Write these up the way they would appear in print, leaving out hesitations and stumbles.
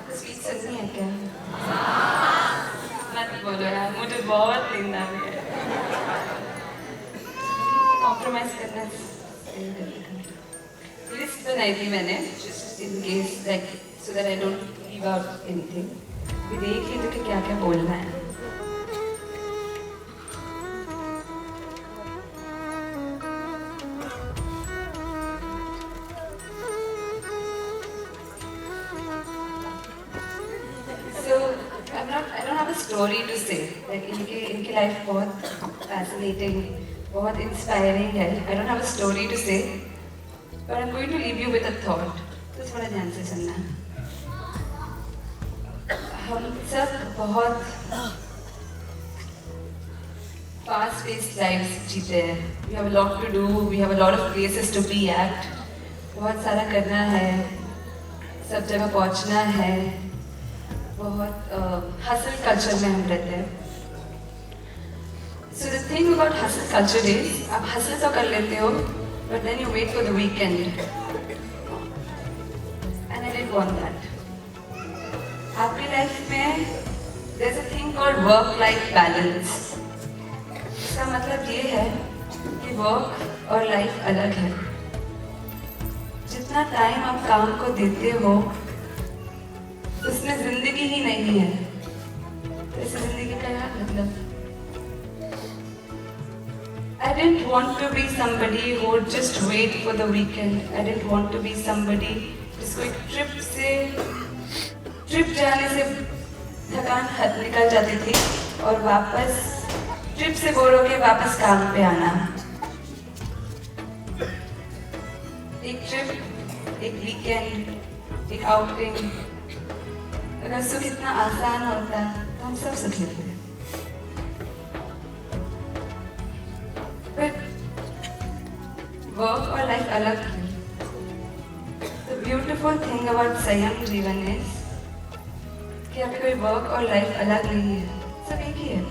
आपको स्पीच सुननी है क्या? मत बोलो यार, मुझे बहुत नींद आ रही है। कॉम्प्रोमाइज करना सही है। लिस्ट बनाई थी मैंने, just in case like so that I don't leave out anything. भी देख लीजिए कि क्या क्या बोलना है। So I don't have a story to say. Like इनकी life बहुत fascinating, बहुत inspiring है. I don't have a story to say, but I'm going to leave you with a thought. तो थोड़ा ध्यान से सुनना। हम सब बहुत fast-paced lives जीते हैं. We have a lot to do. We have a lot of places to be at. बहुत सारा करना है. सब जगह पहुंचना है. बहुत हसल कल्चर में हम रहते हैं. So the thing about hustle culture is, आप हसल तो कर लेते हो, but then you wait for the weekend. And I didn't want that. आपकी लाइफ में there's a thing called work-life balance. इसका मतलब ये है कि वर्क और लाइफ अलग है. जितना टाइम आप काम को देते हो उसमें जिंदगी ही नहीं है. तो इस जिंदगी का क्या मतलब? I didn't want to be somebody who would just wait for the weekend. I didn't want to be somebody जिसको एक ट्रिप जाने से थकान निकल जाती थी और वापस ट्रिप से बोर होके वापस काम पे आना. एक ट्रिप, एक वीकेंड, एक आउटिंग, अगर सुख इतना आसान होता तो हम सब सुख लेते. But वर्क और लाइफ अलग है. The beautiful thing about संयम जीवन is कि अभी कोई वर्क और लाइफ अलग नहीं है, सब एक ही है.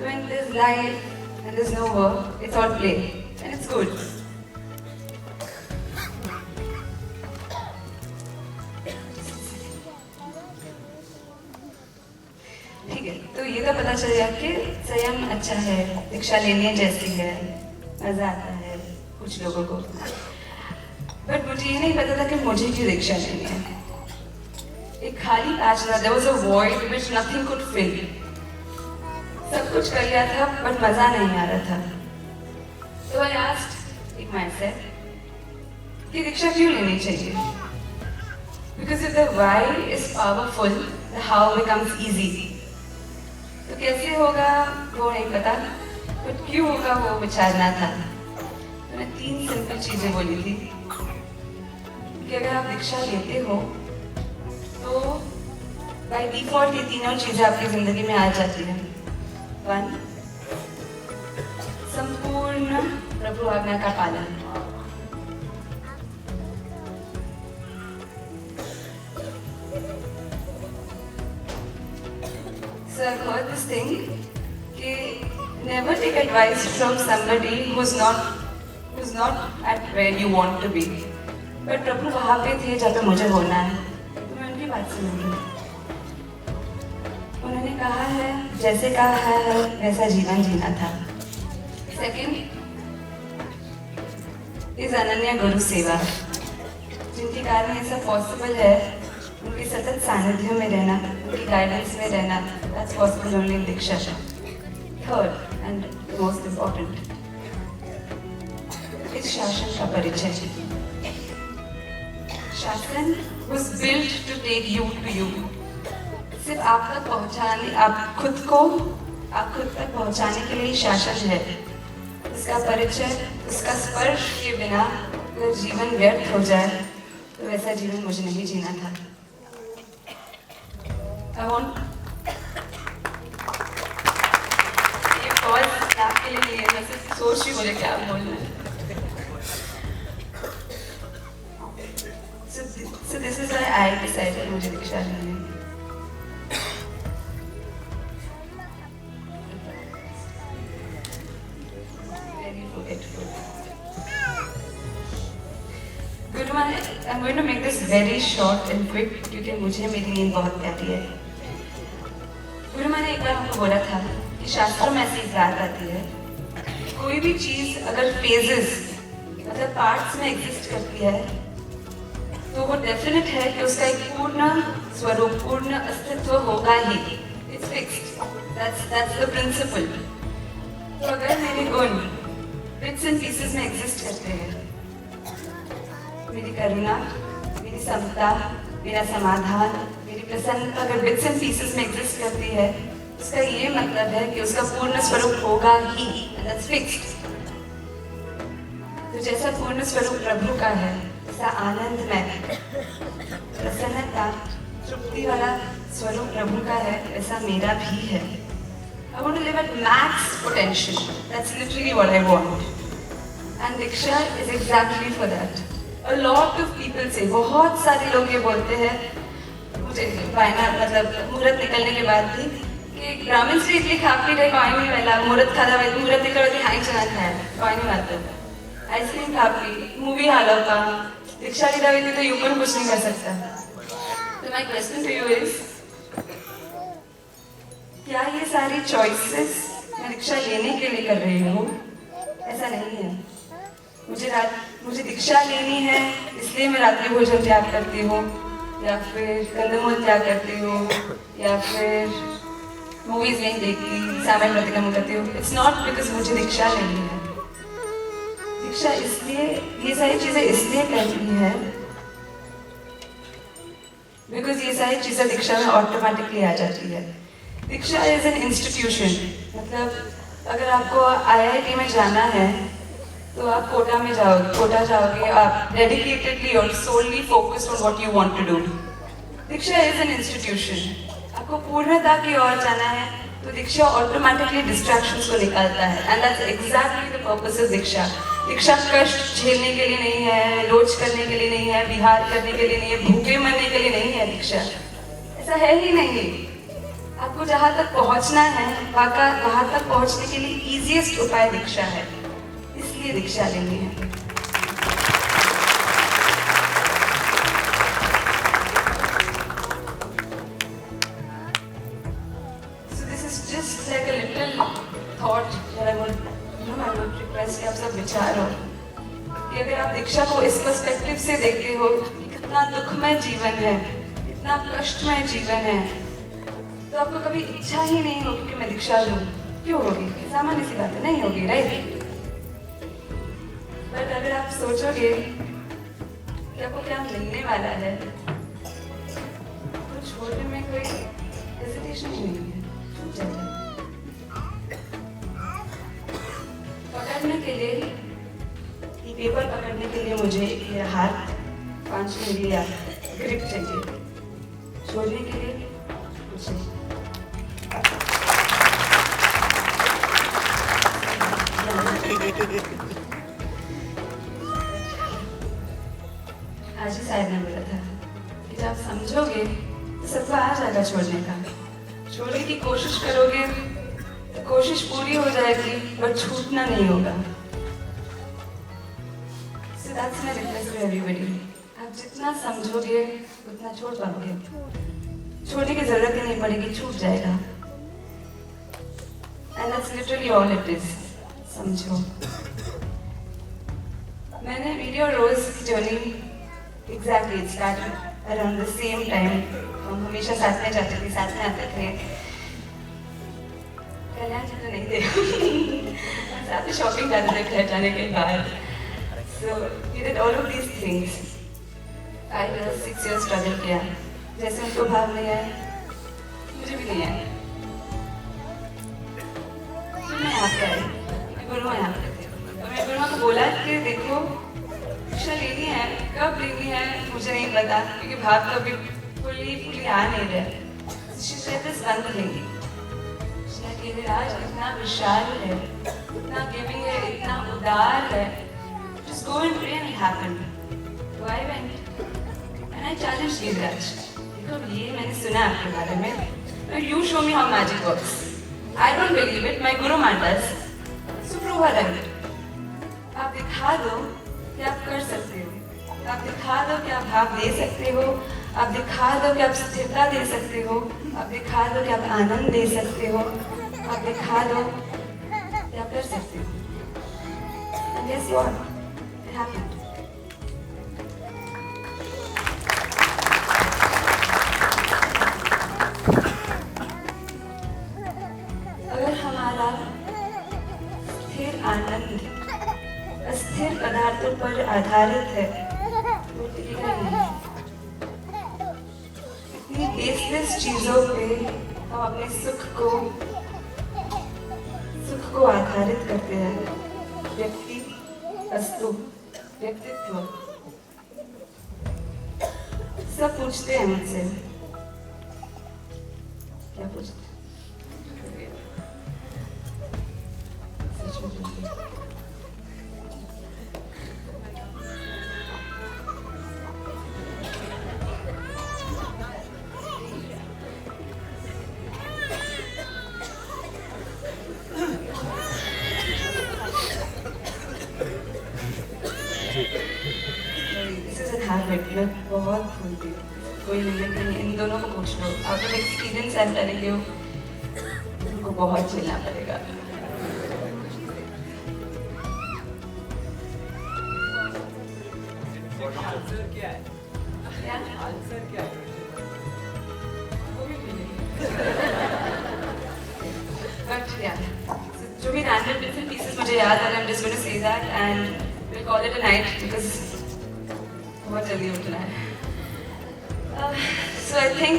When there's life and there's no work, it's all play and it's good. ठीक है, तो ये तो पता चल गया कि संयम अच्छा है, दीक्षा लेने जैसी है, मजा आता है कुछ लोगों को. बट मुझे ये नहीं पता था कि मुझे क्यों दीक्षा लेनी है. एक खाली पैच था, there was a void which nothing could fill. सब कुछ कर लिया था बट मजा नहीं आ रहा था. तो I asked myself कि दीक्षा क्यों लेनी चाहिए? Because if the why is powerful, the how becomes easy. तो कैसे होगा वो नहीं पता, बट क्यों होगा वो विचारना था. मैंने 3 सिंपल चीजें बोली थी कि अगर आप दीक्षा लेते हो तो बाय डिफॉल्ट ये तीनों चीजें आपकी जिंदगी में आ जाती हैं. 1, संपूर्ण प्रभु आज्ञा का पालन. So I've heard this thing कि never take advice from somebody who's not at where you want to be. But प्रभु वहाँ पे थे जहाँ पे मुझे होना है, तो मैं उनकी बात सुनूंगी. उन्होंने कहा है, जैसे कहा है वैसा जीवन जीना था. सेकंड इस अनन्य गुरु सेवा, जिनके कारण ये सब पॉसिबल है, उनके सतत सानिध्य में रहना, उनकी गाइडेंस में रहना, that's possible only in Diksha. Third and most important, इस शासन का परिचय. शासन was built to take you to you. सिर्फ आप तक पहुंचाने, आप खुद तक पहुंचाने के लिए शासन है. इसका परिचय, उसका स्पर्श के बिना अगर जीवन व्यर्थ हो जाए तो वैसा जीवन मुझे नहीं जीना था. I want ये पॉज आपके लिए नहीं है, मैं सिर्फ सोच रही मुझे क्या बोलना है. So this is why I decided मुझे दीक्षा लेनी है. Very forgetful. Good one. I'm going to make this very short and quick क्योंकि मुझे मेरी नींद बहुत प्यारी है। गुरु माँ ने एक बार हमको बोला था कि शास्त्रों में ऐसी बात आती है, कोई भी चीज़ अगर फेजेस मतलब पार्ट्स में एग्जिस्ट करती है तो वो डेफिनेट है कि उसका एक पूर्ण स्वरूप, पूर्ण अस्तित्व होगा ही। It's fixed, that's the principle. तो अगर मेरे गुण बिट्स एंड पीसेस में एग्जिस्ट करते हैं, मेरी करुणा, मेरी समता, मेरा समाधान, मेरी प्रसन्नता अगर बिट्स एंड पीसेस में एग्जिस्ट करती है, उसका ये मतलब है कि उसका पूर्ण स्वरूप होगा ही, दैट्स फिक्स्ड। तो जैसा पूर्ण स्वरूप प्रभु का है, ऐसा आनंद में प्रसन्नता, तृप्ति वाला स्वरूप प्रभु का है, ऐसा मेरा भी है। I want to live at max potential. That's literally what I want. And Diksha is exactly for that. A lot of people say, बहुत सारे लोग ये बोलते हैं मुझे वायना मतलब मुहूर्त निकलने के बाद भी कि ग्रामीण से इडली खा पी रहे कोई नहीं वाला मुहूर्त खाता हुआ मुहूर्त निकल रही हाई चना खाया कोई नहीं आता आइसक्रीम खा पी मूवी हालो का दीक्षा ली रही थी तो यू पर कुछ नहीं कर सकता। तो my question to you is, क्या ये सारी चॉइसेस मैं दीक्षा लेने के लिए कर रही हूँ? ऐसा नहीं है। मुझे दीक्षा लेनी है इसलिए मैं रात्रि भोजन त्याग करती हूँ, या फिर कंदमूल त्याग करती हूँ, या फिर मूवीज नहीं देखती, सामान्य प्रतिक्रम करती हूँ। इट्स नॉट बिकॉज मुझे दीक्षा लेनी है। दीक्षा इसलिए, ये सारी चीजें इसलिए करनी है बिकॉज ये सारी चीजें दीक्षा में ऑटोमेटिकली आ जाती है। दीक्षा इज एन इंस्टीट्यूशन। मतलब अगर आपको IIT में जाना है तो आप कोटा में जाओगे, आप डेडिकेटेडली और solely focused on what you want to do. Diksha is an institution. आपको पूर्णता की ओर जाना है तो दीक्षा ऑटोमेटिकली डिस्ट्रैक्शंस को निकालता है, and that's exactly the purpose of diksha. दीक्षा कष्ट झेलने के लिए नहीं है, रोज करने के लिए नहीं है, विहार करने के लिए नहीं है, भूखे मरने के लिए नहीं है। दीक्षा ऐसा है ही नहीं। आपको जहाँ तक पहुँचना है वहाँ तक पहुँचने के लिए इजीएस्ट उपाय दीक्षा है, इसलिए दीक्षा लेनी है। So this is just like a little thought that I would request कि आप सब विचारो कि अगर आप दीक्षा को इस पर्सपेक्टिव से देखते हो कि कितना दुखमय जीवन है, कितना कष्टमय जीवन है, तो आपको कभी इच्छा ही नहीं होगी कि मैं दीक्षा लूं। क्यों होगी? सामान्य सी बात है, नहीं होगी, राइट? बट अगर आप सोचोगे कि आपको क्या मिलने वाला है तो छोड़ने में कोई हेजिटेशन ही नहीं है, छूट जाएगा। पकड़ने के लिए, ये पेपर पकड़ने के लिए मुझे ये हाथ 5 मिनट या ग्रिप चाहिए, छोड़ने के लिए कुछ नहीं। आज ही साहब ने बोला था कि जब समझोगे तो सबको आ जाएगा छोड़ने का। छोड़ने की कोशिश करोगे तो कोशिश पूरी हो जाएगी, बट छूटना नहीं होगा। So that's my request to everybody. आप जितना समझोगे उतना छोड़ पाओगे। छोड़ने की जरूरत ही नहीं पड़ेगी, छूट जाएगा। And that's literally all it is. समझो। मैंने मेरी और रोज की journey exactly it started around the same time. हम हमेशा साथ में जाते थे, साथ में आते थे। कल्याण तो नहीं थे, साथ में शॉपिंग करते थे घर जाने के बाद। So we did all of these things. 5 years, 6 years struggle किया। जैसे उनको भाव नहीं आया, मुझे भी नहीं आया। फिर मैं यहाँ पे आई, गुरु माँ यहाँ पे थे, और मैं गुरु माँ को बोला कि देखो दीक्षा लेनी है, कब लेनी है मुझे नहीं पता, क्योंकि भाव तो अभी फुली आ नहीं रहा। She said this one thing. ये विराज इतना विशाल है, इतना गिविंग है, इतना उदार है। Just go and pray and it happened. So I went and I challenged Giriraj. देखो ये मैंने सुना आपके बारे में। Now you show me how magic works. I don't believe it. My Guru man does. So prove her right. आप दिखा दो कि आप कर सकते हो। आप दिखा दो कि आप भाव दे सकते हो, आप दिखा दो कि आप स्थिरता दे सकते हो, आप दिखा दो कि आप आनंद दे सकते हो, आप दिखा दो कि आप कर सकते हो। And guess what? It happened. अगर हमारा स्थिर आनंद अस्थिर पदार्थों पर आधारित है तो टिकेगा नहीं। इतनी बेसलेस चीजों पे हम अपने सुख को आधारित करते हैं। व्यक्ति, वस्तु, व्यक्तित्व, सब पूछते हैं मुझसे, क्या पूछते हैं? सच में पूछते हैं। मैं बहुत भूलती हूँ, कोई लिमिट नहीं। इन दोनों को पूछ लो, out of experience I am telling you, उनको बहुत झेलना पड़ेगा। आंसर क्या है? क्या आंसर क्या है? बट या जो भी रैंडम डिफरेंट पीसेस मुझे याद आ रहे हैं, I am just going to say that and will call it a night because बहुत जल्दी उठना है। So I think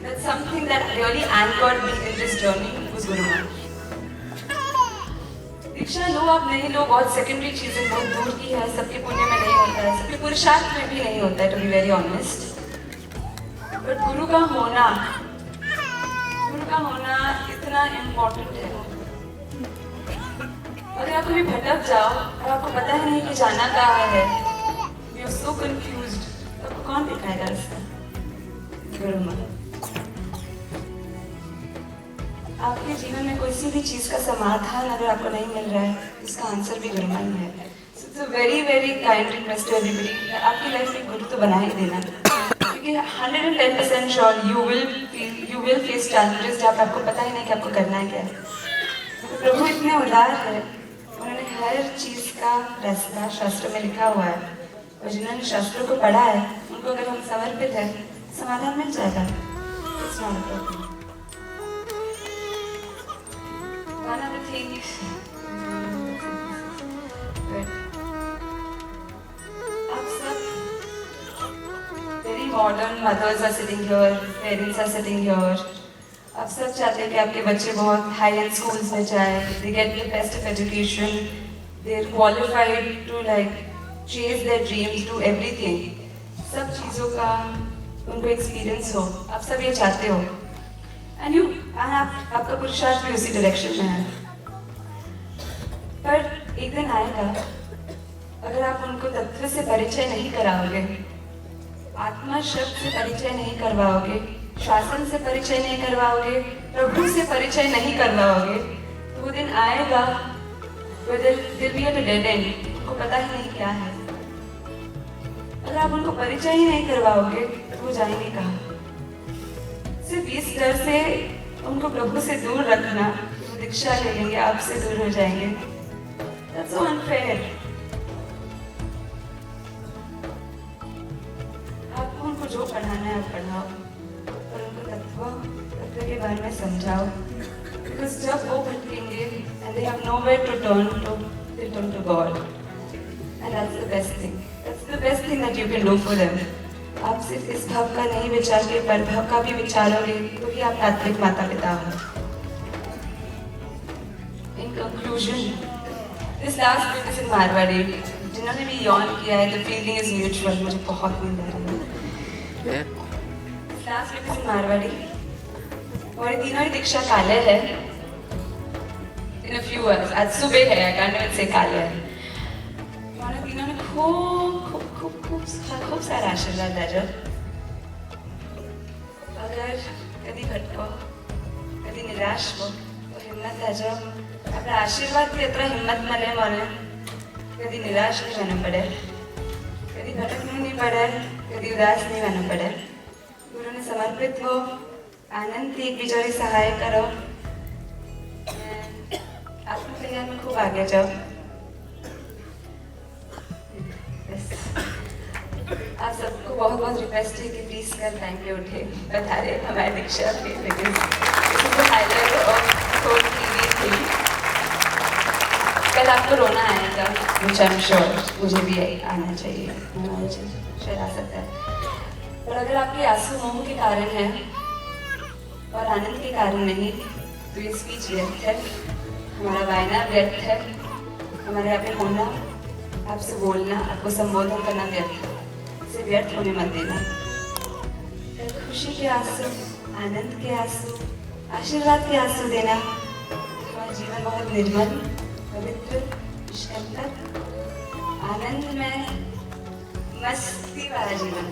that something that really anchored me in this journey was Guru Maharaj. दीक्षा लो आप नहीं लो, बहुत सेकेंडरी चीजें, बहुत दूर की है, सबके पुण्य में नहीं होता है, सबके पुरुषार्थ में भी नहीं होता है, to be very honest. But गुरु का होना इतना इम्पोर्टेंट है। अगर आप कभी भटक जाओ और आपको पता ही नहीं कि जाना कहाँ है, यू आर सो कंफ्यूज्ड, तो आपको कौन दिखाएगा रास्ता? गुरु महाराज। आपके जीवन में कोई भी चीज का समाधान अगर आपको नहीं मिल रहा है, उसका आंसर भी गुरु ही है। So it's a very very kind request to everybody, आपकी लाइफ में गुरु तो बना ही देना, क्योंकि 110% sure you will face challenges जब आपको पता ही नहीं कि आपको करना है क्या है। तो प्रभु इतने उदार है, उन्होंने हर चीज का रास्ता शास्त्र में लिखा हुआ है, और जिन्होंने शास्त्रों को पढ़ा है उनको अगर हम समर्पित है, समाधान मिल जाएगा। It's not a problem. One of the things, but आप सब very modern mothers are sitting here, parents are sitting here. आप सब चाहते हैं कि आपके बच्चे बहुत high-end schools में जाए, they get the best of education, they're qualified to like chase their dreams, do everything. सब चीज़ों का उनको एक्सपीरियंस हो, आप सब ये चाहते हो, एंड आपका पुरुषार्थ भी उसी डायरेक्शन में है। पर एक दिन आएगा, अगर आप उनको तत्व से परिचय नहीं कराओगे, आत्मा शब्द से परिचय नहीं करवाओगे, शासन से परिचय नहीं करवाओगे, प्रभु से परिचय नहीं करवाओगे, तो वो दिन आएगा दिल भी एट अ डेड एंड, उनको पता ही नहीं क्या है। अगर आप उनको परिचय ही नहीं करवाओगे तो वो जाएंगे कहाँ? सिर्फ इस डर से उनको प्रभु से दूर रखना, वो दीक्षा ले लेंगे, आपसे दूर हो जाएंगे। That's so unfair. आपको उनको जो पढ़ाना है आप पढ़ाओ, और उनको तत्व के बारे में समझाओ, because जब वो भटकेंगे and they have nowhere to turn to, they turn to God, and that's the best thing. That's the best thing that you can do for them. आप सिर्फ इस भाव का नहीं विचार के पर भाव का भी विचारोगे तो ही आप तात्विक माता पिता हो। In conclusion, this last bit is in Marwari, जिन्होंने भी यौन किया है, the feeling is mutual, मुझे बहुत नींद आ रही है। Last bit is in Marwari, और ये तीनों ही दीक्षा काले है। In a few hours, आज सुबह है, I can't even say काले है। और तीनों ने खूब सारा आशीर्वाद द्याजो। अगर कधी भटको, कधी निराश हो, तो हिम्मत द्याजो। आपला आशीर्वाद भी इतना हिम्मत मले माने, कधी निराश नहीं होना पड़े, कधी ભટકવું નહીં પડે, કદી ઉદાસ નહીં બનવું પડે. ગુરુને સમર્પિત હો, આનંદથી એકબીજાની સહાય કરો. आत्मकल्याण में खूब आगे जाओ. बस. आप सबको बहुत बहुत रिक्वेस्ट है कि प्लीज कल टाइम पे उठे, बता रहे हमारे दीक्षा पे, लेकिन हाईलाइट ऑफ होल टीवी थी. कल आपको रोना आएगा, which I'm sure मुझे भी आना चाहिए, शायद आ सकता है. पर अगर आपके आंसू मोह के कारण है और आनंद के कारण नहीं, तो ये स्पीच व्यर्थ है, हमारा वायना व्यर्थ है, हमारे यहाँ पे होना, आपसे बोलना, आपको संबोधन करना व्यर्थ है. इसे व्यर्थ होने मत देना. खुशी के आंसू, आनंद के आंसू, आशीर्वाद के आंसू देना. हमारा जीवन बहुत निर्मल, पवित्र, निष्कलंक, आनंद में मस्ती वाला जीवन.